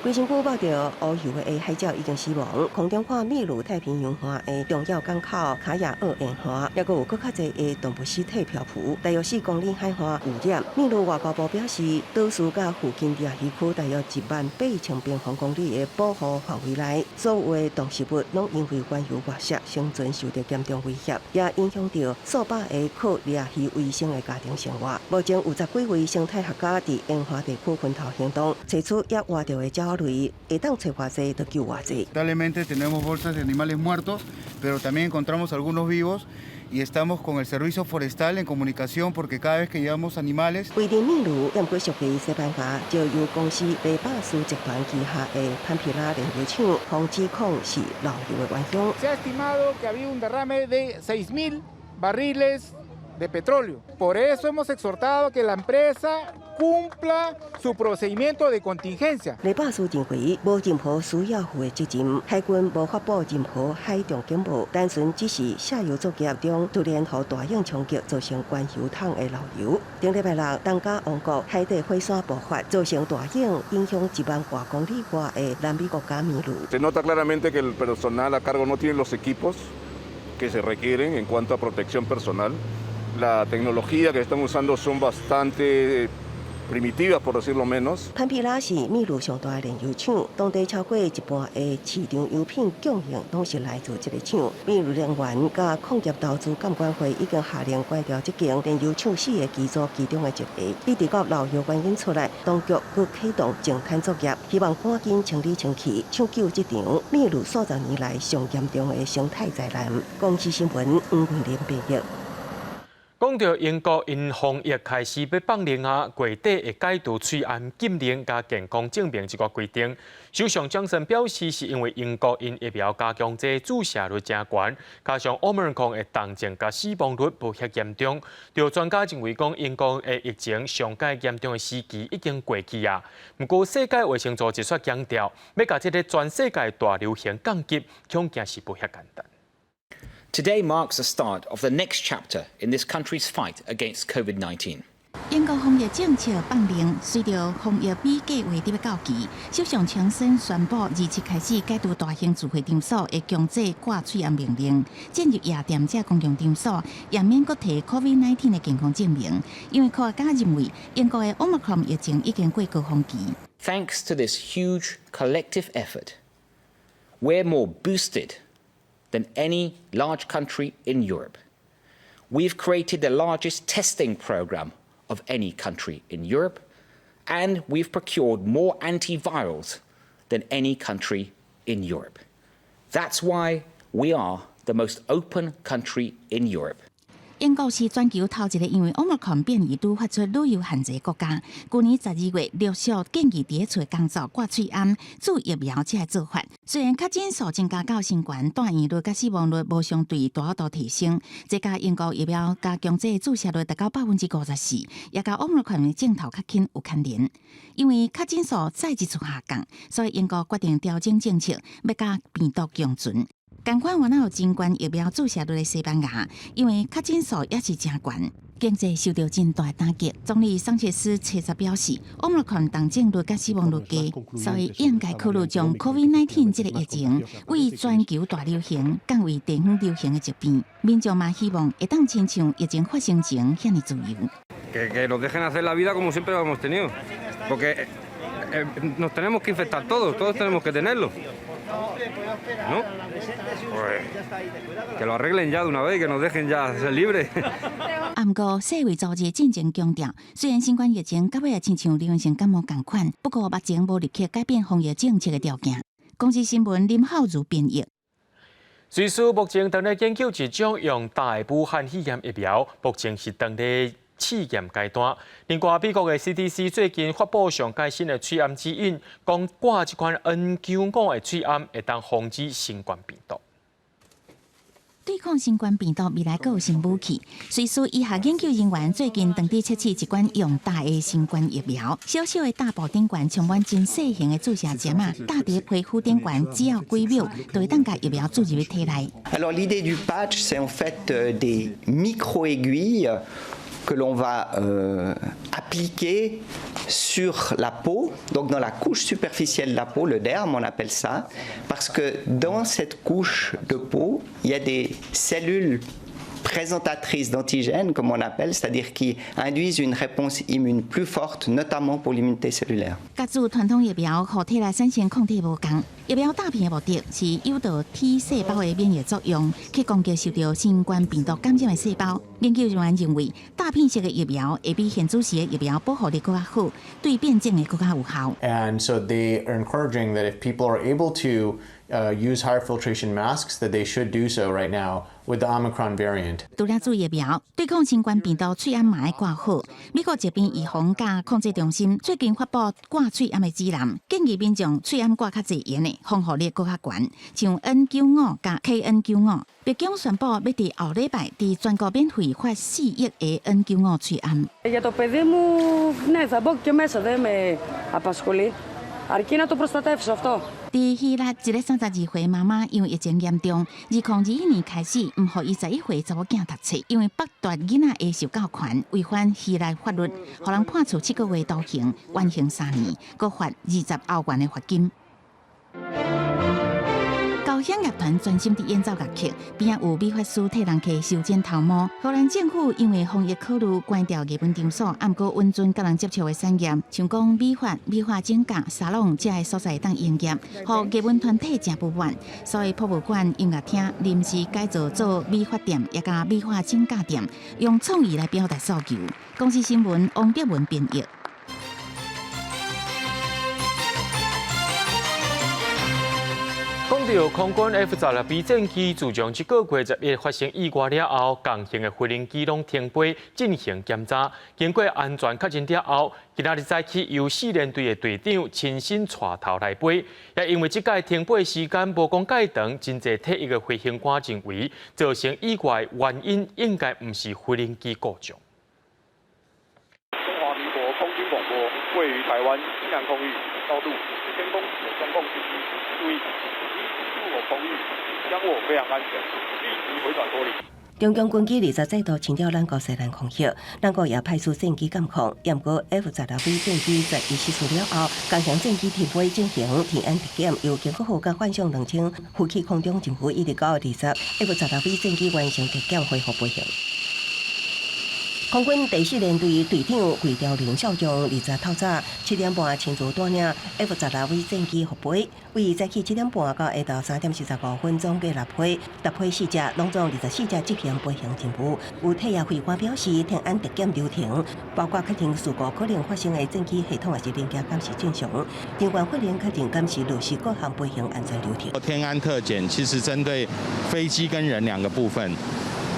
卫生局报道，乌游的海鸟已经死亡。空中看秘鲁太平洋岸的重要港口卡亚厄沿岸，也阁有较侪的动物尸体漂浮。大约4公里海岸污染。秘鲁外交部表示，岛屿甲附近地区大约18000平方公里的保护范围内，所有的动植物拢因为原油外泄生存受到严重威胁，也影响到数百个靠猎鱼为生的家庭生活。目前有10几位生态学家伫沿海地区分头行动，找出也活着的鸟类，会当找偌济就救偌济。Lamentablemente tenemos bolsas de animales muertos, pero también encontramos algunos vivos. Y estamos con el servicio forestal en comunicación porque cada vez que llevamos animales. 位于秘鲁延过属于西班牙石油公司雷巴斯集团旗下的潘皮拉炼油厂，控指控是漏油的原凶。Se ha estimado que había un derrame de 6.000 barriles de petróleo. Por eso hemos exhortado que la empresa cumpla su procedimiento de contingencia. 雷巴斯认为无任何需要负的责任，海军无发布任何海上警报，单纯只是下游作业中突然和大型冲击造成原油桶的漏油。顶礼拜六，东加王国海底火山爆发，造成大影影响1万多公里外的南美国家秘鲁。Se nota claramente que el personal a cargo no tiene los equipos que se requieren en cuanto a protección personal. La tecnología que están usando son bastante primitivas, por decirlo menos. 潘皮拉是秘鲁上大的炼油厂，当地超过一半的市场油品供应都是来自这个厂。秘鲁能源甲矿业投资监管会已经下令关掉这间炼油厂4个基座其中的一个。以直到漏油原因出来，当局佮启动净碳作业，希望赶紧清理清气，抢救这场秘鲁数十年来上严重的生态灾难。公司新闻黄桂林报道。讲到英国因防疫开始要放令啊，月底会解除催安禁令加健康证明这个规定。首相强森表示，是因为英国因疫苗加强剂注射率真悬，加上 Omicron 的重症加死亡率不遐严重。有专家认为讲，英国的疫情上界严重的时期已经过去啊。不过世界卫生组织却强调，要甲这个全世界大流行降级，恐惊是不遐简单。Today marks the start of the next chapter in this country's fight against COVID-19. 英国防疫政策放令，随着防疫比计划得要到期，首相强森宣布27开始解除大型聚会场所的强制挂催安命令，进入夜店这公共场所也免搁提 COVID-19 的健康证明，因为科学家认为英国的 Omicron 疫情已经过高峰期。Thanks to this huge collective effort, we're more boosted than any large country in Europe. We've created the largest testing program of any country in Europe, and we've procured more antivirals than any country in Europe. That's why we are the most open country in Europe. 英国是全球头一个因为 Omicron 变异愈发出旅游限制国家。去年12月陆续建议伫厝工作挂催安、注疫苗这个做法。虽然确诊数增加到新冠，但院率甲死亡率无相对大幅度提升。这甲英国疫苗加强剂注射率达到54%，也甲 Omicron 的症头较轻有牵连。因为确诊数再一次下降，所以英国决定调整政策，要甲病毒共存。同款原来有真悬疫苗注射率的西班牙，因为确诊数也是真悬，经济受到真大打击。总理桑切斯切实表示 ，Omicron 重症率甲死亡率低，所以应该考虑将 COVID-19 这个疫情为全球大流行，降为地方流行的疾病。民众嘛希望会当亲像疫情发生前遐尼自由。Que nos dejen hacer la vida como siempre lo hemos tenido, porque nos tenemos que infectar todos tenemos que tenerlo. ¿No? Pues, que lo arreglen ya de una vez, que nos dejen ya ser libres. 不过，世卫组织进前强调，虽然新冠疫情到尾亲像流行性感冒同款，不过目前无立刻改变防疫政策的条件。公司新闻林浩如编译。瑞士目前正在研究一种用大武汉肺炎疫苗，目前是正在试验阶段。另外，美国的 CDC 最近发布上届新的催安指引，讲挂这款 N95的催安会当防止新冠病毒。对抗新冠病毒未来还有新武器。瑞士医学研究人员最近当地测试一款用大的新冠疫苗，小小的大布顶管充满真细型的注射针啊，打伫皮肤顶管只要几秒，就会当把疫苗注入体内。Alors l'idée du patch, c'est en fait des micro-aiguilles que l'on va appliquer sur la peau, donc dans la couche superficielle de la peau, le derme on appelle ça, parce que dans cette couche de peau, il y a des cellules présentatrices d'antigènes, comme on appelle, c'est-à-dire qui induisent une réponse immune plus forte, notamment pour l'immunité cellulaire. 甲自传统疫苗和体内产生抗体无同，疫苗大片的目的是诱导 T 细胞的免疫作用，去攻击受到新冠病毒感染的细胞。研究人员认为，大片式的疫苗会比现主时的疫苗保护力更加好，对变种的更加有效。And so they are encouraging that if people are able to use higher filtration masks, that they should do so right now with the Omicron variant. 除了注疫苗对抗新冠病毒喙癌嘛要挂好，美国疾病预防甲控制中心最近发布挂喙癌的指南，建议民众喙癌挂较侪盐的，防护力更较悬，像 N95甲 KN95。北京宣布要伫后礼拜伫全国免费发4亿个 N95 喙癌。Για το παιδί μου, ναι, θα μπω και μέσα, δεν με απασχολεί. Αρκεί να το προστατεύσω αυτό. 伫希腊，一个32岁妈妈因为疫情严重，2021年开始唔予伊11岁查某囝读册，因为剥夺囡仔的受教权，违反希腊法律，互人判处7个月徒刑，缓刑3年，搁罚20欧元的罚金。高响乐团专心伫演奏乐曲，边仔有美法师替人客修剪头毛。荷兰政府因为防疫考虑关掉艺文场所，毋过允准甲人接触的产业，像讲美发、美发整甲、沙龙这个所在当营业，互艺文团体真不满。所以博物馆音乐厅临时改造做美发店，也甲美发整甲店，用创意来表达诉求。公司新闻王德文编译。讲到空军 F-16B 战机自从这个月11发生意外了后，共型的飞行机拢停飞进行检查。经过安全确认了后，今仔日早起由4连队的队长亲身带头来飞。也因为这届停飞时间无讲介长，真侪退役的飞行官认为，造成意外原因应该不是飞行机故障。中华民国空军广播位于台湾西南空域，高度1000公尺的中共基地，注意。空域将我非常安全，立即回转脱离。中共军机20再度侵扰咱国西南空域，咱国也派出战机监控。不过 F-16B 战机在遗失事了后，加强战机停飞进行天安特检，由经过后甲幻象2000飞起空中政府1日9月20 F-16B 战机完成特检恢复飞行。空军第4连队队长桂朝林少将20透早7点半亲自带领 F-16B 战机复飞，为早起7点半到下昼3点45分总计6飞，6飞4架，拢总24架执行飞行任务。有退役飞官表示，天安特检流程包括确定事故可能发生的战机系统还是零件监视正常，人员训练确定监视落实各项飞行安全流程。天安特检其实针对飞机跟人2个部分。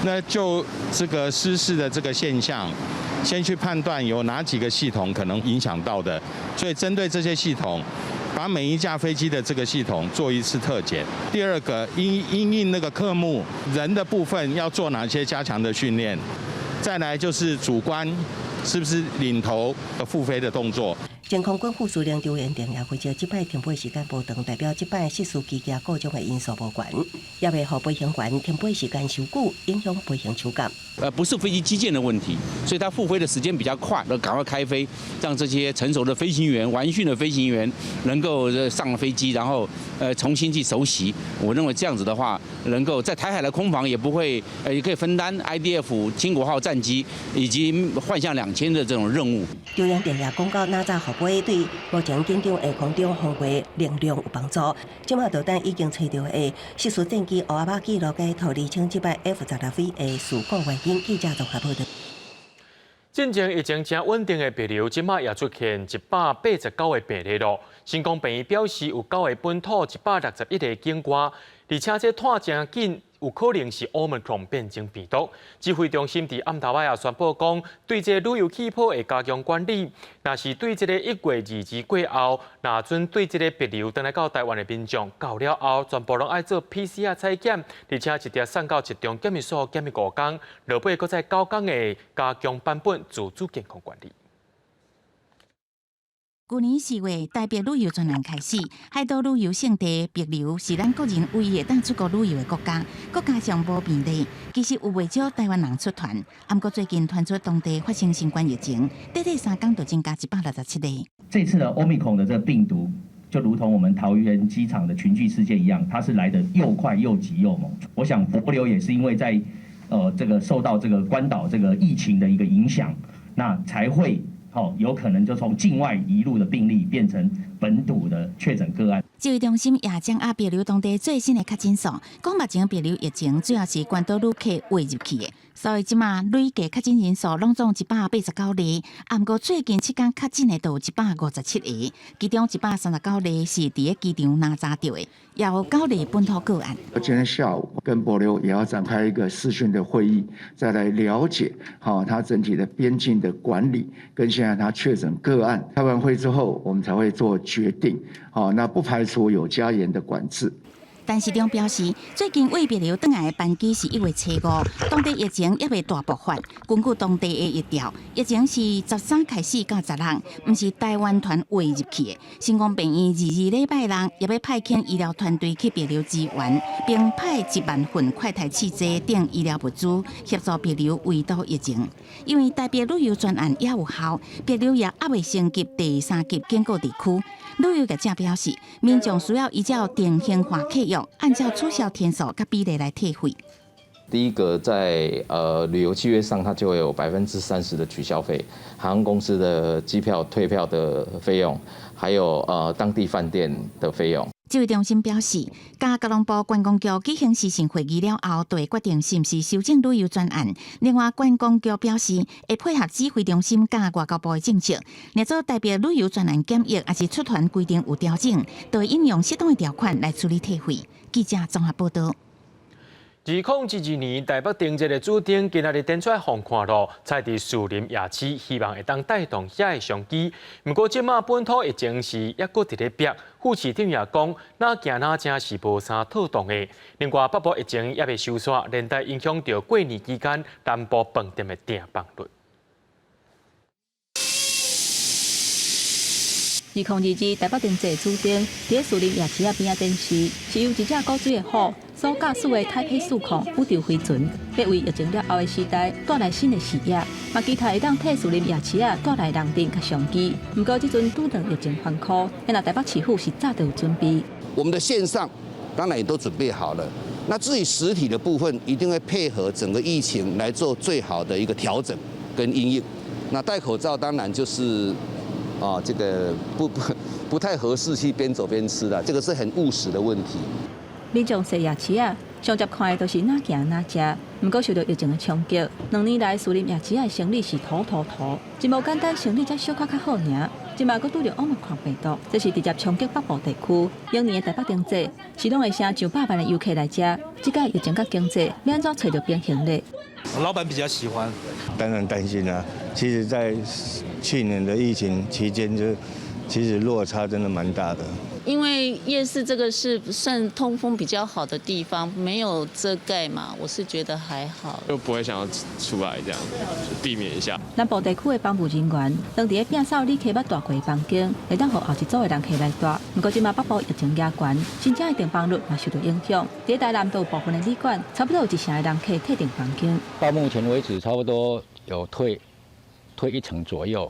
那就这个失事的这个现象，先去判断有哪几个系统可能影响到的，所以针对这些系统，把每一架飞机的这个系统做一次特检。第二个，因应那个科目人的部分要做哪些加强的训练，再来就是主观是不是领头复飞的动作。前空军副司令刘延定也回照这摆停飞时间波长，代表这摆失事机架故障的因素无悬，也未予飞行员停飞时间受久，影响飞行手感。不是飞机机件的问题，所以它复飞的时间比较快，要赶快开飞，让这些成熟的飞行员、完训的飞行员能够上了飞机，然后重新去熟悉。我认为这样子的话，能够在台海的空防也不会也可以分担 IDF 倾国号战机以及幻象2000的这种任务。刘延定也讲到，哪吒复飞对目前紧张的空中防卫力量有帮助。即马导弹已经找到的失事战机乌阿巴记录解图厘清这摆 F-16B 的事故原因，记者综合报道。进前疫情真稳定的病例，即马也出现189个病例咯。新光病院表示，有9个本土161个境外，而且这拖真紧。有可能是 Omicron 变种病毒。指挥中心伫暗头仔也宣布讲，对这旅游气泡会加强管理。若是对这个1月22过后，若准对这个病例登来到台湾的民众到了后，全部拢爱做 PCR 采检，而且一定送到集中检疫所检疫5天，落尾搁再9天的加强版本自主健康管理。去年4月，台北旅游专案开始，海岛旅游胜地帛琉是咱国人唯一会当出国旅游的国家，国家上无便利，其实有袂少台湾人出团，不过最近传出当地发生新冠疫情，短短3天就增加167例。这次的 Omicron 的这个病毒，就如同我们桃园机场的群聚事件一样，它是来得又快又急又猛。我想帛琉也是因为在这个受到这个关岛这个疫情的一个影响，那才会。有可能就从境外移入的病例变成本土的确诊个案。指挥中心也掌握帛琉当地最新的确诊数，讲目前帛琉疫情主要是关岛旅客汇入去的，所以即马累计确诊人数拢总189例，不过最近7天确诊的就有157例，其中139例是伫个机场拿查到的，也有9例本土个案。今天下午跟帛琉也要展开一个视讯的会议，再来了解它整体的边境的管理跟现在它确诊个案。开完会之后，我们才会做决定。那不排除有加严的管制。但市长表示，最近为帛琉返来的班机是1月初5，当地疫情也未大爆发。根据当地的疫调，疫情是13开始到10人，不是台湾团汇入去的。新光病院22礼拜人也要派遣医疗团队去帛琉支援，并派1万份快筛试剂等医疗物资协助帛琉围堵疫情。因为台北旅游专案也有效，帛琉也还未升级第3级警告地区。旅游业者表示，民众需要依照定型化契约，按照促销天数跟比例来退费。第一个，在旅游契约上，它就会有30%的取消费，航空公司的机票退票的费用，还有当地饭店的费用。指挥中心表示，甲交通部观光局举行视讯会议了后，就会决定是毋是修正旅游专案。另外，观光局表示会配合指挥中心甲外交部的政策，若做代表旅游专案检疫，还是出团规定有调整，就会应用适当的条款来处理退费。记者综合报道。2012年台北灯节的主灯今日展出来红看路，采伫树林夜市，希望会当带动遐的商机。不过，即马本土疫情是抑搁伫咧逼，副市长也讲，哪行哪正是无啥妥当的。另外，北部疫情也未收煞，连带影响到过年期间南部饭店的订房率。2022台北灯节主灯伫树林夜市边仔展示，是由一只古水的虎所驾驶的台北数控宇宙飞船，要为疫情了后的时代带来新的视野，嘛期待会当替树林夜市带来人丁甲商机。不过，这阵拄着疫情反苦，因为台北市府是早就有准备。我们的线上当然也都准备好了，那至于实体的部分，一定会配合整个疫情来做最好的一个调整跟因应。那戴口罩当然就是。这个不太合适去边走边吃的，这个是很务实的问题。民众踅夜市上接看的都是哪行哪吃，不过受到疫情的冲击，2年来树林夜市的生意是土，真无简单，生意才小可较好尔。今嘛佫拄着Omicron病毒，这是直接冲击北部地区。明年的台北灯节，是拢会成上百万的游客来吃。这届疫情甲经济，要安怎找到平衡呢？老板比较喜欢，当然担心啊。其实，在去年的疫情期间，其实落差真的蛮大的。因为夜市这个是算通风比较好的地方，没有遮盖嘛，我是觉得还好，就不会想要出来这样，避免一下。南部地区的帮务人员，当地的摒扫旅客捌大过房间，会当予后一组的人客来住。不过，今嘛北部疫情加悬，新增的订房率也受到影响。在台南都有部分的旅馆，差不多有1成的人客退订房间。到目前为止，差不多有退1成左右。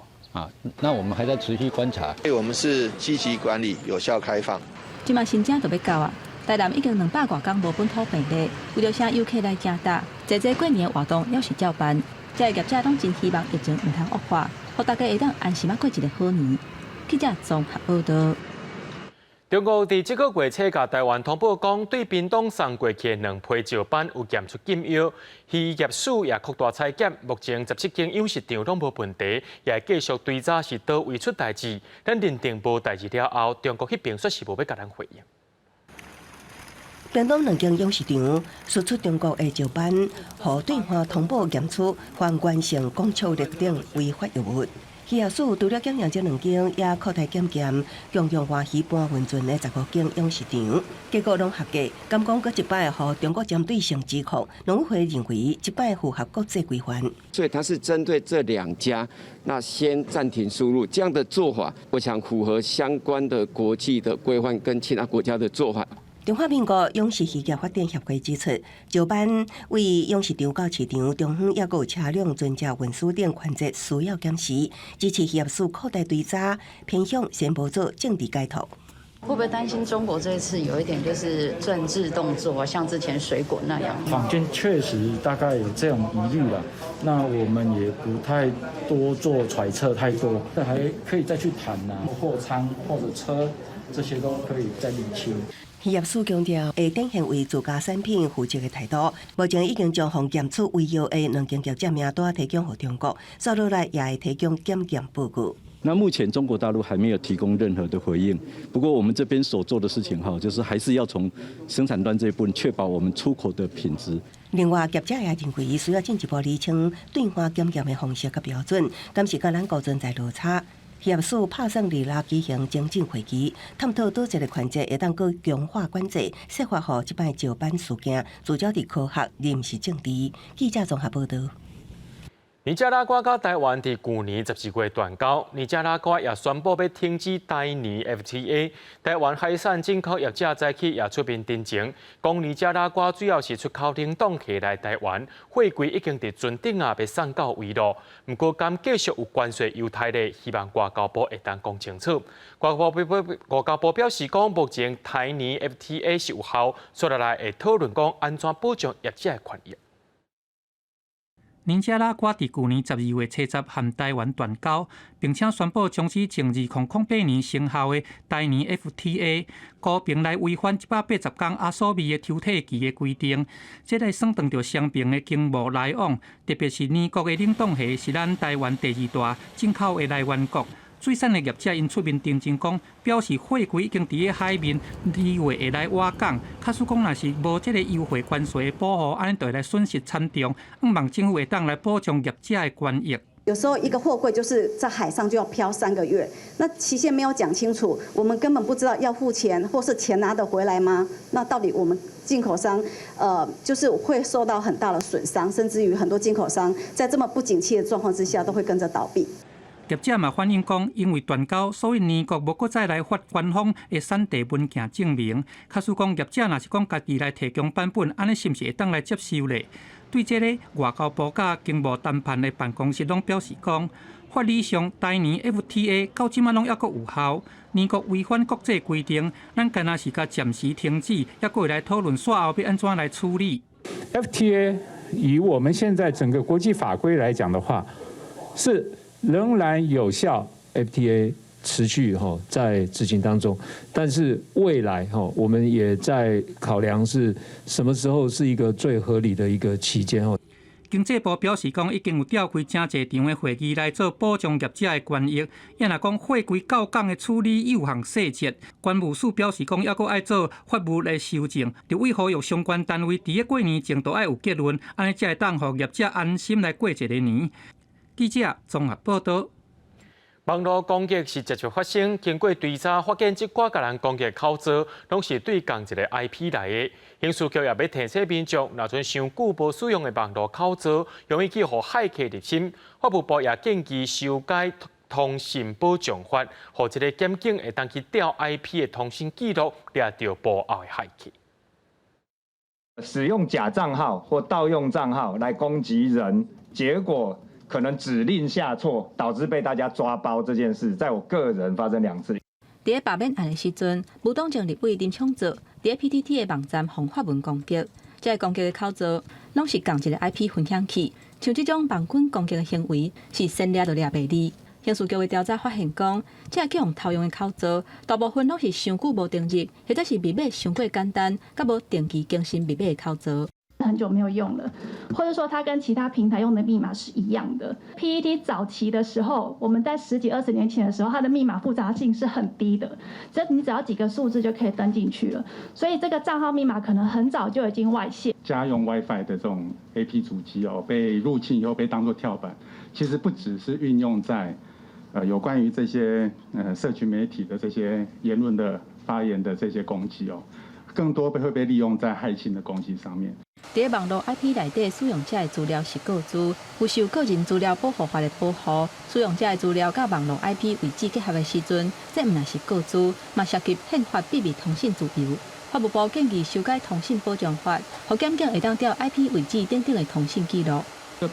那我们还在持续观察。我们是积极管理、有效开放。今嘛新增就要到啊！台南已经200多天无本土病例，为了请游客来加大，这过年的活动要是照办。这业者拢真希望疫情唔通恶化，让大家会当安心过一个好年。记者综合报道。中国伫这个月初甲台湾通报讲，对屏东送过去的2批石斑有检出禁药，渔业署也扩大采检，目前17间养殖场拢无问题，也继续追查是倒位出代志。咱认定无代志了后，中国迄边说是无要甲咱回应。屏东2间养殖场输出中国的石斑，互对方通报验出环冠性讲臭热等违法药物。渔业署除了检验这2间，也扩大检验共用外鱼搬运船的15间养殖场，结果拢合格。敢讲搁一摆和中国针对性指控，农委会认为一摆符合国际规范。所以它是针对这2家，那先暂停输入这样的做法，我想符合相关的国际的规范跟其他国家的做法。中华民国养殖渔业发展协会指出，石斑为养殖场到市场中远，也有车辆船只运输等环节需要检视，支持渔业署扩大追查，偏向先不做政治解读。会不会担心中国这一次有一点就是政治动作，像之前水果那样？坊间确实大概有这种疑虑了，那我们也不太多做揣测太多，但还可以再去谈呐，货仓或者车这些都可以再厘清。渔业署强调，会展现为自家产品负责的态度。目前已经将防检出围绕的2间业者名单提供给中国，接落来也会提供检验报告。那目前中国大陆还没有提供任何的回应。不过我们这边所做的事情就是还是要从生产端这一部分确保我们出口的品质。另外，业者也认为需要进一步厘清对外检验的方式和标准，敢是甲咱高存在落差。渔业署拍算2日举行精进会议，探讨倒一个环节会当搁强化管制，设法让这摆石斑事件聚焦伫科学，而毋是政治。记者综合报道。尼加拉瓜甲台湾伫去年14月断交，尼加拉瓜也宣布要停止台尼 FTA。台湾海产进口业者早起也出面တင်情，讲尼加拉瓜主要是出口冷冻客来台湾，货柜已经伫船顶被送到围路。不过，敢继续有关税犹太咧，希望外交部会当讲清楚。外交部表示讲，目前台尼 FTA 是有效，接下来会讨论讲安怎保障业者的权益。尼加拉瓜伫去年12月70和台湾断交，并且宣布终止从2008年生效的台尼 FTA， 高平来违反180天阿索米的抽体期的规定。这来算断着双边的经贸来往，特别是尼国的冷冻蟹是咱台湾第2大进口的来源国。水产的业者因出面定情讲，表示货柜已经伫咧海面2月会来挖港。假使讲若是无这个优惠关税的保护，安尼就会来损失惨重。希望政府会当来保障业者的权益。有时候一个货柜就是在海上就要漂3个月，那期限没有讲清楚，我们根本不知道要付钱或是钱拿得回来吗？那到底我们进口商就是会受到很大的损伤，甚至于很多进口商在这么不景气的状况之下都会跟着倒闭。业者嘛反映讲，因为断交，所以尼国无搁再来发官方的产地文件证明。假使讲业者若是讲家己来提供版本，安尼是毋是会当来接受咧？对这个外交部甲经贸谈判的办公室拢表示讲，法理上台尼 FTA 到即马拢抑阁有效。尼国违反国际规定，咱干那是甲暂时停止，抑阁会来讨论煞后要安怎来处理。FTA 以我们现在整个国际法规来讲的话，是仍然有效 FTA 持续在执行当中，但是未来我们也在考量是什么时候是一个最合理的一个期间。经济部表示讲，已经有召开真侪场的会议来做保障业者的权益。也若讲货柜到港的处理有项细节，关务署表示讲，抑阁爱做法务的修正，就为呼吁相关单位伫过年前都爱有结论，安尼才会当互业者安心来过一个年。记者综合报道。网络攻击是持续发生，经过追查发现，这挂甲人攻击的口罩，拢是对共一个 IP 来的。刑事局也要提醒民众，若像上久无使用的网络口罩，容易去互骇客入侵。法务部也建议修改通信保障法，互一个检警会当去调 IP 的通讯记录，掠到幕后的骇客。使用假账号或盗用账号来攻击人，结果可能指令下错，导致被大家抓包这件事，在我个人发生2次。伫罢免案的时阵，无党政立委林昌泽伫 PTT 的网站放发文攻击，这个攻击的口罩拢是共一个 IP 分享器，像这种网军攻击的行为是先掠就掠袂离。刑事局的调查发现讲，这个用偷用的口罩，大部分拢是上久无登入，或者是密码上过简单，甲无定期更新密码的口罩。很久没有用了，或者说它跟其他平台用的密码是一样的。PTT 早期的时候，我们在10几20年前的时候，它的密码复杂性是很低的，你只要几个数字就可以登进去了。所以这个账号密码可能很早就已经外泄。家用 WiFi 的这种 AP 主机被入侵以后被当作跳板，其实不只是运用在有关于这些社群媒体的这些言论的发言的这些攻击哦，更多会被利用在害群的攻击上面。在网络 IP 内底使用者的资料是个资，不受个人资料保护法的保护。使用者的资料甲网络 IP 位置结合的时阵，这毋但是个资，嘛涉及宪法秘密通信自由。法务部建议修改通信保障法，互检警会当调 IP 位置等等的通信记录。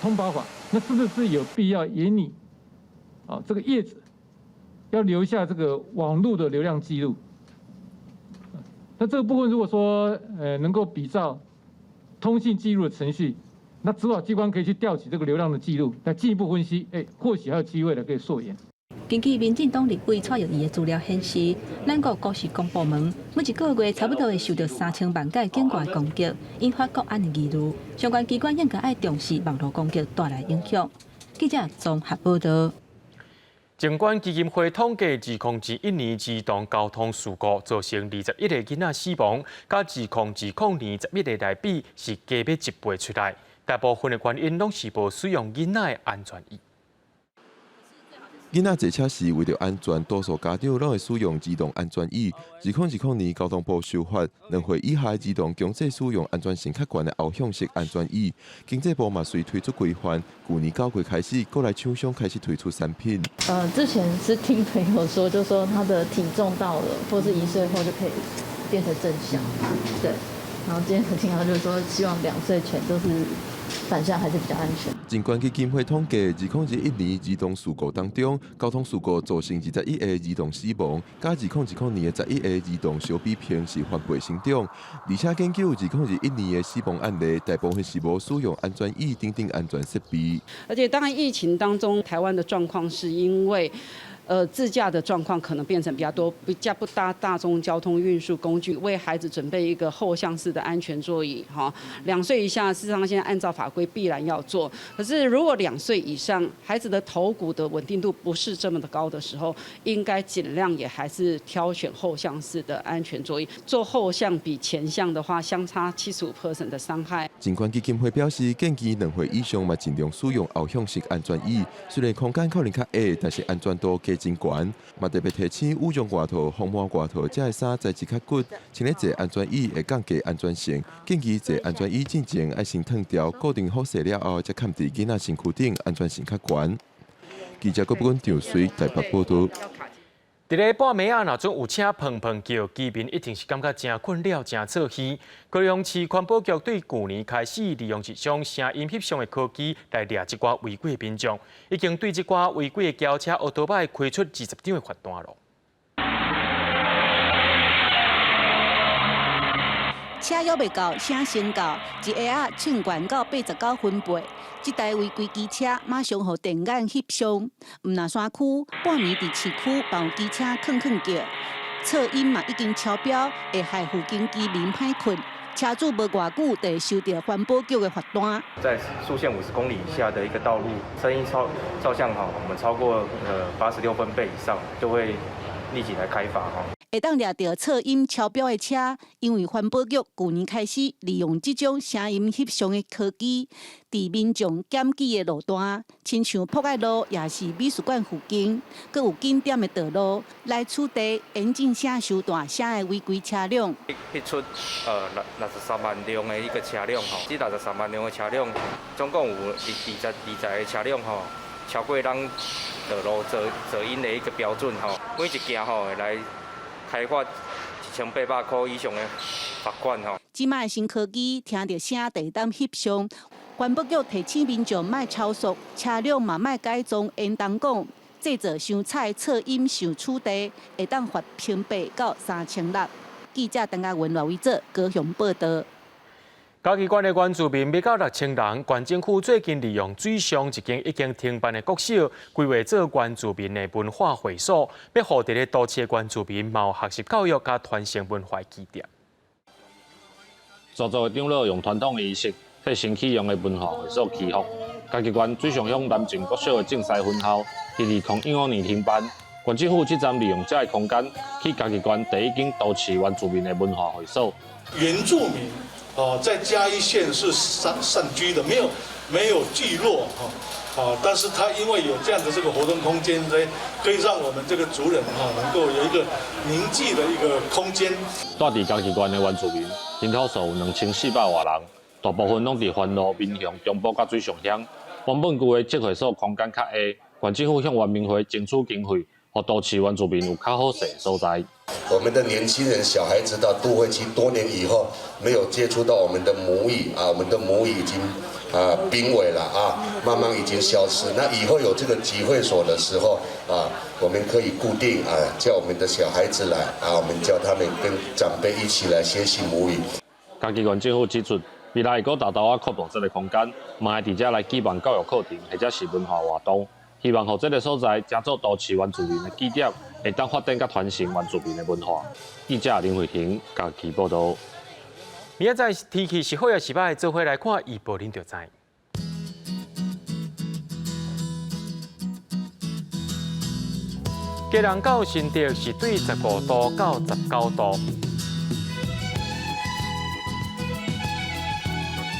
通保法，那是不是有必要引你这个业者要留下这个网络的流量记录？那这个部分如果说能够比照通信记录的程序，那执法机关可以去调取这个流量的记录，来进一步分析，或许还有机会可以溯源。根据民进党立委蔡玉仪的资料显示，咱国国事公部门每一个月差不多会受到3000万件境外攻击，引发国安的疑虑。相关机关应该要重视网络攻击带来影响。记者综合报道。尽管基金会统计2021年自动交通事故造成21个囡仔死亡，甲2020年11个来比是加要1倍出来，大部分的原因拢是无使用囡仔的安全椅。囡仔坐车时为了安全，多数家长拢会使用自动安全椅。2020年交通部修法，2岁以下的儿童强制使用安全性较悬的后向式安全椅。经济部嘛随推出规范，去年9月开始，国内厂商开始推出产品。之前是听朋友说，就说他的体重到了，或是1岁后就可以变成正向，对。然后今天才听到就是说，希望2岁前都是反向还是比较安全。尽管基金会统计，2021年儿童事故当中，交通事故造成21个儿童死亡，加2010年的11个儿童相比偏是翻倍成长。而且研究2021年的死亡案例，大部分是无使用安全椅等安全设备。而且当然，疫情当中，台湾的状况是因为。自驾的状况可能变成比较多，比较不搭大众交通运输工具，为孩子准备一个后向式的安全座椅。2岁以下，事实上现在按照法规必然要做。可是如果2岁以上，孩子的头骨的稳定度不是这么的高的时候，应该尽量也还是挑选后向式的安全座椅。做后向比前向的话，相差75%的伤害。尽管基金会表示，建议2岁以上嘛尽量使用后向式安全椅，虽然空间可能较矮，但是安全度真悬，嘛特别提醒羽绒外套、风毛外套这个衫材质较骨，穿咧坐安全椅会降低安全性。建议坐安全椅之前要先烫掉，固定好势了后，再盖伫囡仔身躯顶，安全性较悬。记者郭本张随台北报道。伫咧半暝啊，若准有车砰砰叫，居民一定是感觉真困扰、真燥气。高雄市环保局对去年开始利用一种声音翕相的科技来抓一寡违规民众，已经对一寡违规的轿车、奥多摆开出20张的罚单了。车摇未到，声先到，一下啊唱悬到89分贝。这台违规机车马上互电眼翕相，毋那山区半暝伫市区帮机车吭吭叫，噪音嘛已经超标，会害附近居民歹困。车主无偌久就会收到环保局的罚单。在速限50公里以下的一个道路，声音照相我们超过86分贝以上，就会立即来开罚会当抓到噪音超标的车，因为环保局去年开始利用这种声音翕相的科技，伫民众检举的路段，亲像博爱路也是美术馆附近，阁有景点的道路来取缔引进声收大声的违规车辆。迄出63万辆的一个车辆这63万辆的车辆，总共有20个车辆超过咱道路噪音的一个标准每一件会来开罚1800块以上的罚款即卖新科技听到声就会当翕相，环保局提醒民众莫超速，车辆嘛莫改装延档讲，制作伤吵噪音受处罚，会当罚平8到3600。记者陈嘉文、罗伟哲高雄报道。嘉义县的原住民要到6000人，县政府最近利用水上一间已经停办的国小，规划做原住民的文化会所，要让伫咧都市的原住民有学习教育甲传承文化基点。所做的长老用传统的仪式替新启用的文化会所祈福。嘉义县水上乡南靖国小的正西分校，伫2015年停办。县政府即站利用这个空间，去嘉义县第一间都市原住民的文化会所。原住民在嘉义县是散居的，没有聚落但是它因为有这样的这个活动空间呢，可以让我们这个族人能够有一个凝聚的一个空间。住伫嘉义县的原住民，人口数有2400多人，大部分拢伫番路、民雄、中部甲水上乡。原本区的集会所空间较下，县政府向原民会争取经费，互都市原住民有较好势的所在。我们的年轻人、小孩子到都会区多年以后，没有接触到我们的母语我们的母语已经濒危了慢慢已经消失。那以后有这个集会所的时候我们可以固定叫我们的小孩子来我们叫他们跟长辈一起来学习母语。嘉义县政府指出，未来会搁大刀扩大这个空间，嘛会伫遮来举办教育课程或者是文化活动，希望互这个所在成做都市原住民的基点，会当发展甲传承原住民的文化。记者林慧婷，嘉义报道。明仔载天气是好也是歹，做伙来看预报，您就知。基隆到新竹是对15度到19度。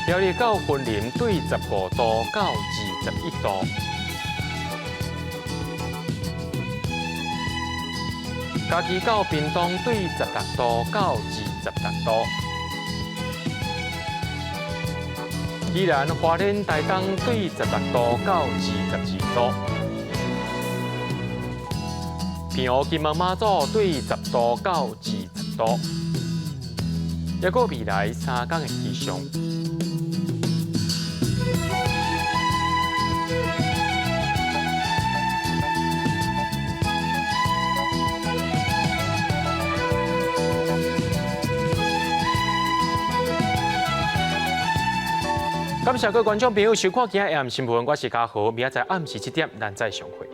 苗栗到云林对15度到21度，嘉义到屏东对16度到26度，宜兰花莲台东对16度到22度，平湖金门马祖对10度到20度，还有未来3天的气象。感谢各位观众朋友收看今日AM新闻，我是嘉豪，明仔载暗时7点咱再相会。